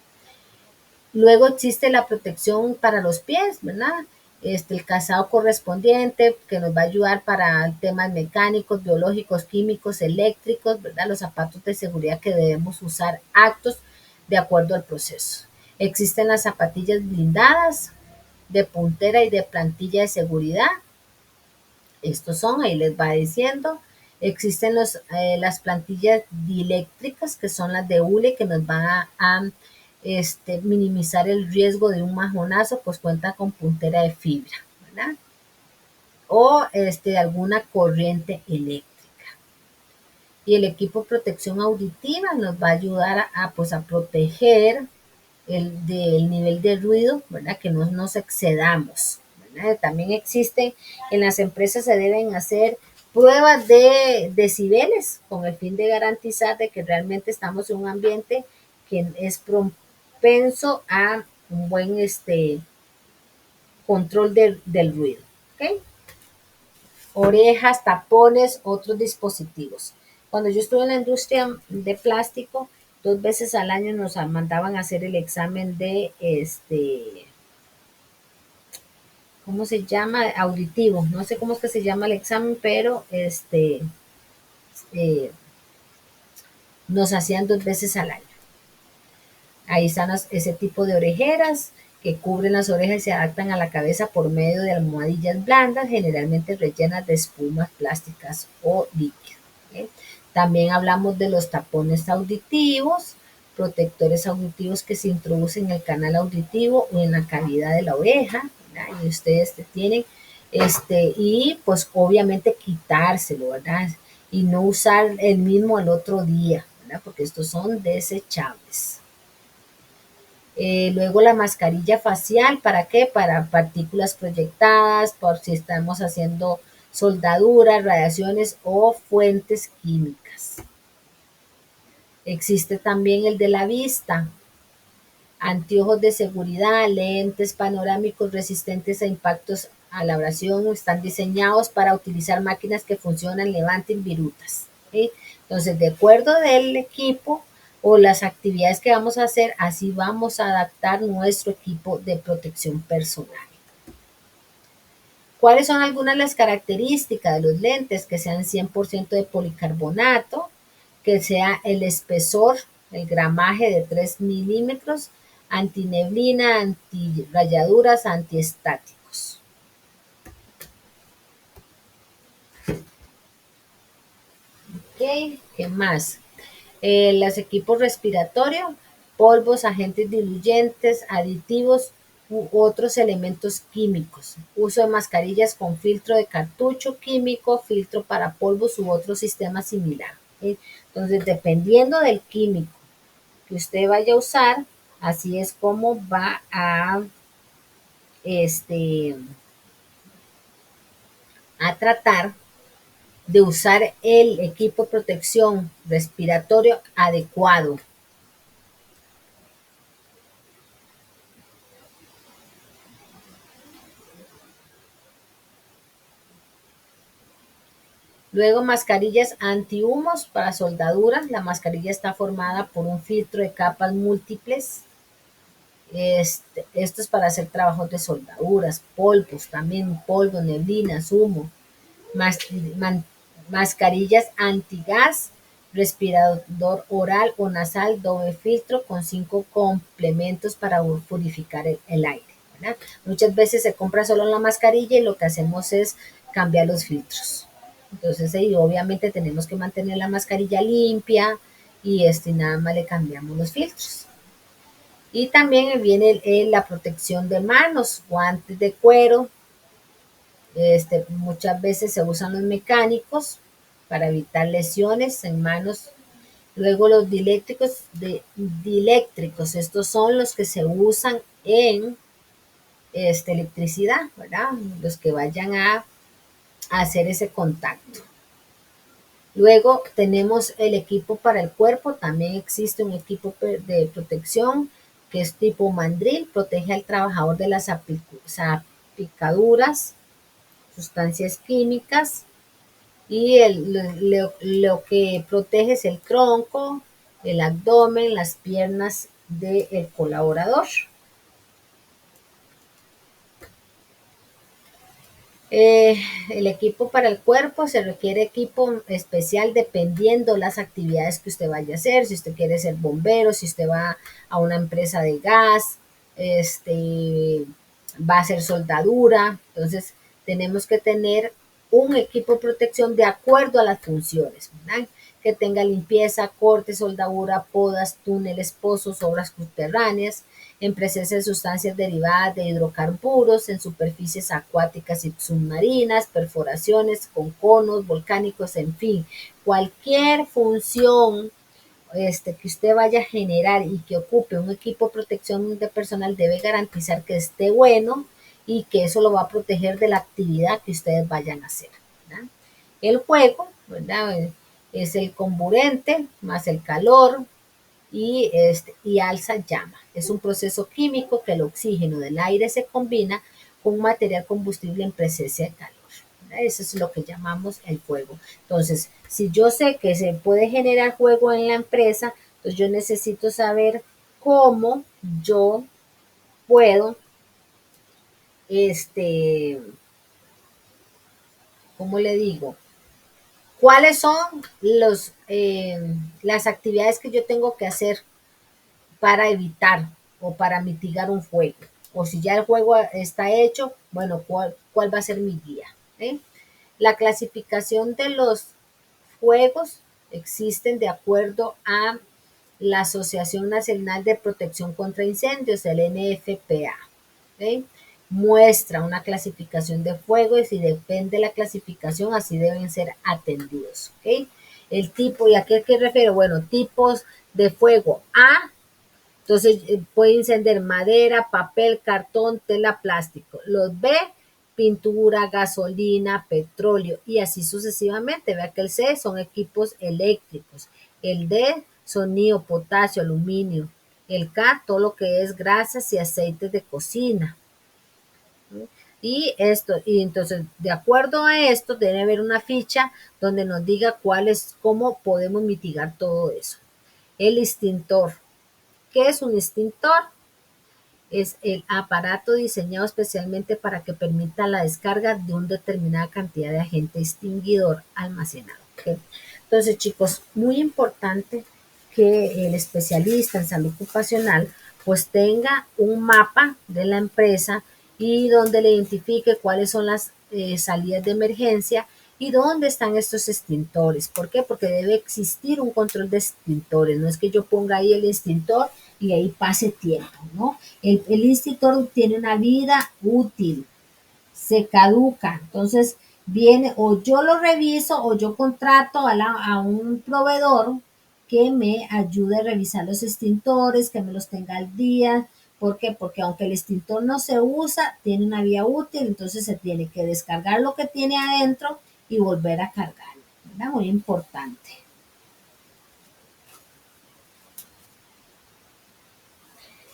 Luego existe la protección para los pies, ¿verdad? el calzado correspondiente que nos va a ayudar para temas mecánicos, biológicos, químicos, eléctricos, ¿verdad? Los zapatos de seguridad que debemos usar actos de acuerdo al proceso. Existen las zapatillas blindadas de puntera y de plantilla de seguridad. Estos son, ahí les va diciendo. Existen las plantillas dieléctricas, que son las de hule, que nos van a minimizar el riesgo de un majonazo, pues cuenta con puntera de fibra, ¿verdad? O de alguna corriente eléctrica. Y el equipo de protección auditiva nos va a ayudar pues, a proteger del nivel de ruido, ¿verdad? Que no nos excedamos, ¿verdad? También existen, en las empresas se deben hacer pruebas de decibeles con el fin de garantizar de que realmente estamos en un ambiente que es propenso a un buen control del ruido, ¿ok? Orejas, tapones, otros dispositivos. Cuando yo estuve en la industria de plástico, 2 veces al año nos mandaban a hacer el examen de ¿cómo se llama? Auditivo. No sé cómo es que se llama el examen, pero eh, nos hacían 2 veces al año. Ahí están ese tipo de orejeras que cubren las orejas y se adaptan a la cabeza por medio de almohadillas blandas, generalmente rellenas de espumas plásticas o líquidos. ¿Okay? También hablamos de los tapones auditivos, protectores auditivos que se introducen en el canal auditivo o en la cavidad de la oreja, ¿verdad? Y ustedes tienen, y pues obviamente quitárselo, ¿verdad? Y no usar el mismo al otro día, ¿verdad? Porque estos son desechables. Luego la mascarilla facial, ¿para qué? Para partículas proyectadas, por si estamos haciendo soldaduras, radiaciones o fuentes químicas. Existe también el de la vista, anteojos de seguridad, lentes panorámicos resistentes a impactos a la abrasión, están diseñados para utilizar máquinas que funcionan, levanten virutas. ¿Sí? Entonces, de acuerdo del equipo o las actividades que vamos a hacer, así vamos a adaptar nuestro equipo de protección personal. ¿Cuáles son algunas de las características de los lentes? Que sean 100% de policarbonato, que sea el espesor, el gramaje de 3 milímetros, antineblina, antirayaduras, antiestáticos. Ok, ¿qué más? Los equipos respiratorios, polvos, agentes diluyentes, aditivos u otros elementos químicos. Uso de mascarillas con filtro de cartucho químico, filtro para polvos u otro sistema similar. ¿Sí? Entonces, dependiendo del químico que usted vaya a usar, así es como va a tratar de usar el equipo de protección respiratorio adecuado. Luego, mascarillas antihumos para soldaduras. La mascarilla está formada por un filtro de capas múltiples. Esto es para hacer trabajos de soldaduras, polvos, también polvo, neblinas, humo. Mascarillas antigas, respirador oral o nasal, doble filtro con 5 complementos para purificar el aire, ¿verdad? Muchas veces se compra solo la mascarilla y lo que hacemos es cambiar los filtros. Entonces, obviamente tenemos que mantener la mascarilla limpia y nada más le cambiamos los filtros. Y también viene la protección de manos, guantes de cuero. Muchas veces se usan los mecánicos para evitar lesiones en manos. Luego los dieléctricos, estos son los que se usan en electricidad, ¿verdad? Los que vayan a hacer ese contacto. Luego tenemos el equipo para el cuerpo, también existe un equipo de protección que es tipo mandril, protege al trabajador de las picaduras, sustancias químicas, y lo que protege es el tronco, el abdomen, las piernas del colaborador. El equipo para el cuerpo, se requiere equipo especial dependiendo las actividades que usted vaya a hacer. Si usted quiere ser bombero, si usted va a una empresa de gas, va a hacer soldadura. Entonces, tenemos que tener un equipo de protección de acuerdo a las funciones, ¿verdad? Que tenga limpieza, corte, soldadura, podas, túneles, pozos, obras subterráneas, en presencia de sustancias derivadas de hidrocarburos, en superficies acuáticas y submarinas, perforaciones con conos volcánicos, en fin, cualquier función que usted vaya a generar y que ocupe un equipo de protección de personal debe garantizar que esté bueno y que eso lo va a proteger de la actividad que ustedes vayan a hacer, ¿verdad? El juego, ¿verdad? Es el comburente más el calor, y alza llama. Es un proceso químico que el oxígeno del aire se combina con un material combustible en presencia de calor. Eso es lo que llamamos el fuego. Entonces, si yo sé que se puede generar fuego en la empresa, pues yo necesito saber cómo yo puedo, ¿cómo le digo? ¿Cuáles son las actividades que yo tengo que hacer para evitar o para mitigar un fuego? O si ya el fuego está hecho, bueno, ¿cuál va a ser mi guía? ¿Eh? La clasificación de los fuegos existen de acuerdo a la Asociación Nacional de Protección contra Incendios, el NFPA. ¿Okay? Muestra una clasificación de fuegos y depende de la clasificación, así deben ser atendidos. ¿Okay? El tipo, ¿y a qué refiero? Bueno, tipos de fuego. A, entonces puede encender madera, papel, cartón, tela, plástico. Los B, pintura, gasolina, petróleo y así sucesivamente. Vea que el C son equipos eléctricos. El D, sonido, potasio, aluminio. El K, todo lo que es grasas y aceites de cocina. Y entonces, de acuerdo a esto, debe haber una ficha donde nos diga cómo podemos mitigar todo eso. El extintor. ¿Qué es un extintor? Es el aparato diseñado especialmente para que permita la descarga de una determinada cantidad de agente extinguidor almacenado. ¿Okay? Entonces, chicos, muy importante que el especialista en salud ocupacional pues tenga un mapa de la empresa y donde le identifique cuáles son las salidas de emergencia y dónde están estos extintores. ¿Por qué? Porque debe existir un control de extintores. No es que yo ponga ahí el extintor y ahí pase tiempo, ¿no? El extintor tiene una vida útil, se caduca, entonces viene o yo lo reviso o yo contrato a un proveedor que me ayude a revisar los extintores, que me los tenga al día. ¿Por qué? Porque aunque el extintor no se usa, tiene una vida útil, entonces se tiene que descargar lo que tiene adentro y volver a cargarlo, ¿verdad? Muy importante.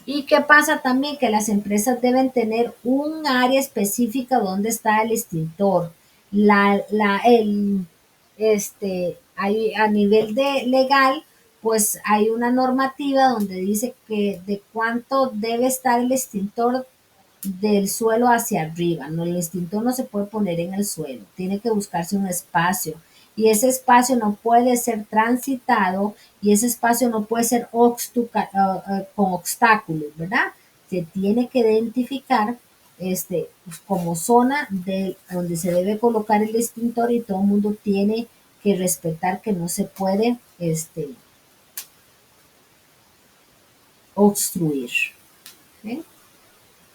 ¿Y qué pasa también? Que las empresas deben tener un área específica donde está el extintor. A nivel legal, pues hay una normativa donde dice que de cuánto debe estar el extintor del suelo hacia arriba, ¿no? El extintor no se puede poner en el suelo, tiene que buscarse un espacio y ese espacio no puede ser transitado y ese espacio no puede ser con obstáculos, ¿verdad? Se tiene que identificar pues, como zona donde se debe colocar el extintor y todo el mundo tiene que respetar que no se puede obstruir. ¿Okay?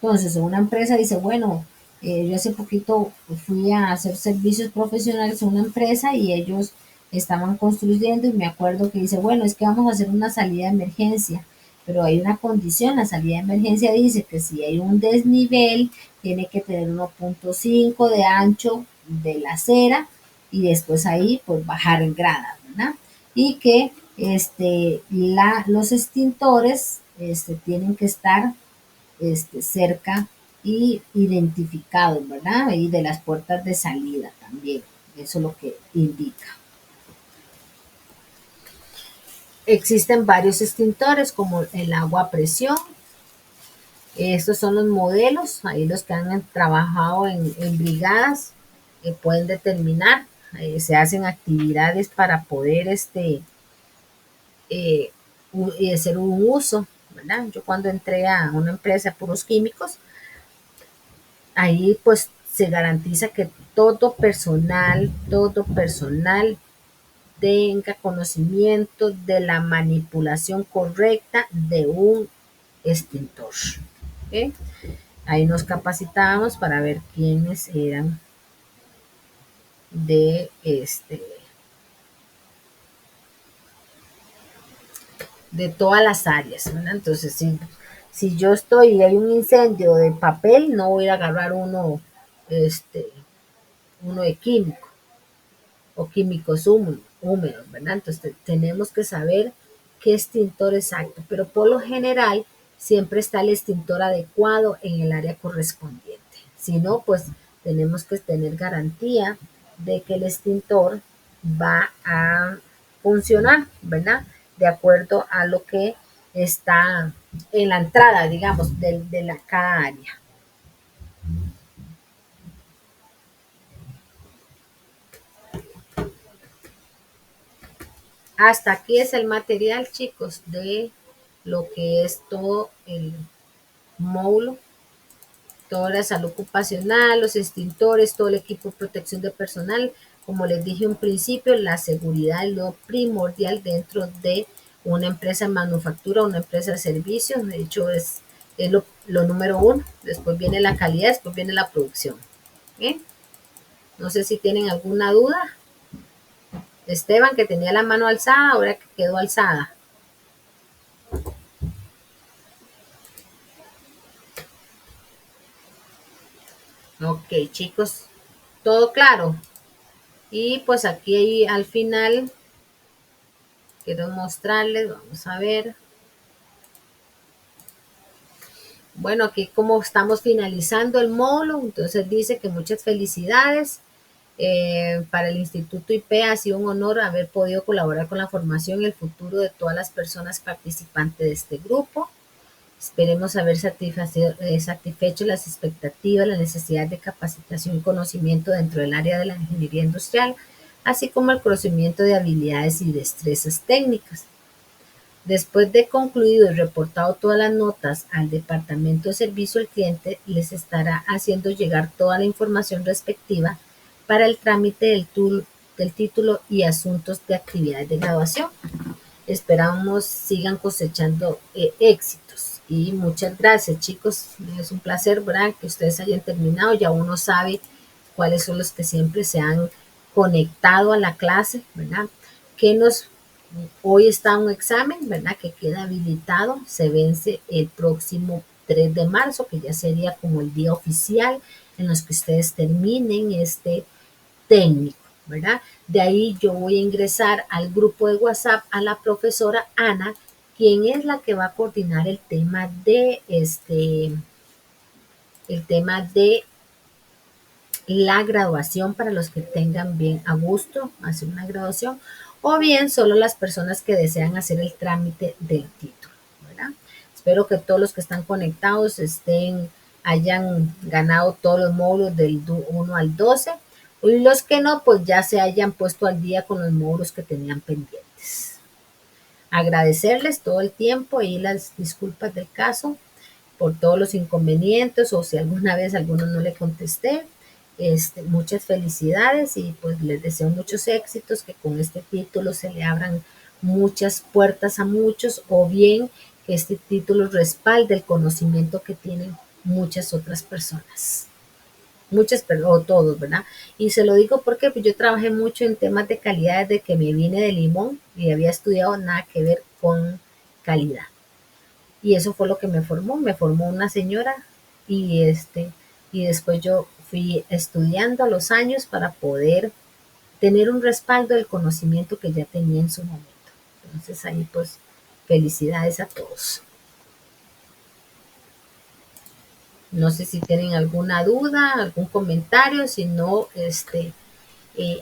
Entonces, una empresa dice, bueno, yo hace poquito fui a hacer servicios profesionales en una empresa y ellos estaban construyendo y me acuerdo que dice, bueno, es que vamos a hacer una salida de emergencia, pero hay una condición, la salida de emergencia dice que si hay un desnivel, tiene que tener 1.5 de ancho de la acera y después ahí pues bajar en grada, ¿verdad? Y que los extintores tienen que estar cerca y identificados, ¿verdad? Y de las puertas de salida también. Eso es lo que indica. Existen varios extintores como el agua a presión. Estos son los modelos, ahí los que han trabajado en brigadas. pueden determinar, se hacen actividades para poder hacer un uso, ¿verdad? Yo cuando entré a una empresa de puros químicos, ahí pues se garantiza que todo personal tenga conocimiento de la manipulación correcta de un extintor. ¿Okay? Ahí nos capacitábamos para ver quiénes eran de todas las áreas, ¿verdad? Entonces, si yo estoy y hay un incendio de papel, no voy a agarrar uno de químico o químicos húmedos, ¿verdad? Entonces tenemos que saber qué extintor exacto, pero por lo general siempre está el extintor adecuado en el área correspondiente. Si no, pues tenemos que tener garantía de que el extintor va a funcionar, ¿verdad? De acuerdo a lo que está en la entrada, digamos, de cada área. Hasta aquí es el material, chicos, de lo que es todo el módulo, toda la salud ocupacional, los extintores, todo el equipo de protección de personal. Como les dije en principio, la seguridad es lo primordial dentro de una empresa de manufactura, una empresa de servicios. De hecho, es lo número uno. Después viene la calidad, después viene la producción. ¿Bien? No sé si tienen alguna duda. Esteban, que tenía la mano alzada, ahora que quedó alzada. Ok, chicos, todo claro. Y pues aquí al final quiero mostrarles, vamos a ver. Bueno, aquí como estamos finalizando el módulo, entonces dice que muchas felicidades. Para el Instituto IP ha sido un honor haber podido colaborar con la formación y el futuro de todas las personas participantes de este grupo. Esperemos haber satisfecho las expectativas, la necesidad de capacitación y conocimiento dentro del área de la ingeniería industrial, así como el conocimiento de habilidades y destrezas técnicas. Después de concluido y reportado todas las notas al Departamento de Servicio al Cliente, les estará haciendo llegar toda la información respectiva para el trámite del título y asuntos de actividades de graduación. Esperamos sigan cosechando éxitos. Y muchas gracias, chicos. Es un placer, ¿verdad?, que ustedes hayan terminado. Ya uno sabe cuáles son los que siempre se han conectado a la clase, ¿verdad? Hoy está un examen, ¿verdad?, que queda habilitado. Se vence el próximo 3 de marzo, que ya sería como el día oficial en los que ustedes terminen este técnico, ¿verdad? De ahí yo voy a ingresar al grupo de WhatsApp a la profesora Ana, quien es la que va a coordinar el tema de la graduación para los que tengan bien a gusto hacer una graduación o bien solo las personas que desean hacer el trámite del título, ¿verdad? Espero que todos los que están conectados hayan ganado todos los módulos del 1 al 12 y los que no, pues ya se hayan puesto al día con los módulos que tenían pendientes. Agradecerles todo el tiempo y las disculpas del caso por todos los inconvenientes o si alguna vez a alguno no le contesté. Muchas felicidades y pues les deseo muchos éxitos, que con este título se le abran muchas puertas a muchos o bien que este título respalde el conocimiento que tienen muchas otras personas. Muchas, o todos, ¿verdad? Y se lo digo porque pues, yo trabajé mucho en temas de calidad desde que me vine de Limón y había estudiado nada que ver con calidad. Y eso fue lo que me formó una señora y y después yo fui estudiando a los años para poder tener un respaldo del conocimiento que ya tenía en su momento. Entonces ahí pues felicidades a todos. No sé si tienen alguna duda, algún comentario, si no,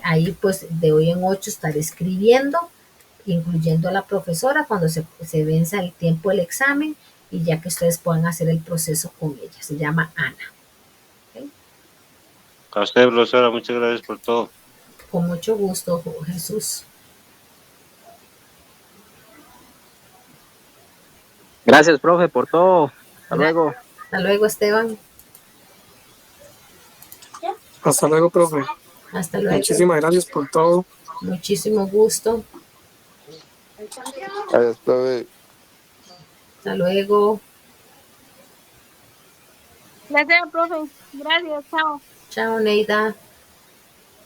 ahí pues de hoy en 8 estaré escribiendo, incluyendo a la profesora cuando se venza el tiempo del examen y ya que ustedes puedan hacer el proceso con ella. Se llama Ana. ¿Okay? A usted, profesora, muchas gracias por todo. Con mucho gusto, Jesús. Gracias, profe, por todo. Hasta luego. Hasta luego, Esteban. Hasta luego, profe. Hasta luego. Muchísimas gracias por todo. Muchísimo gusto. Adiós, profe. Hasta luego. Gracias, profe. Gracias, chao. Chao, Neida.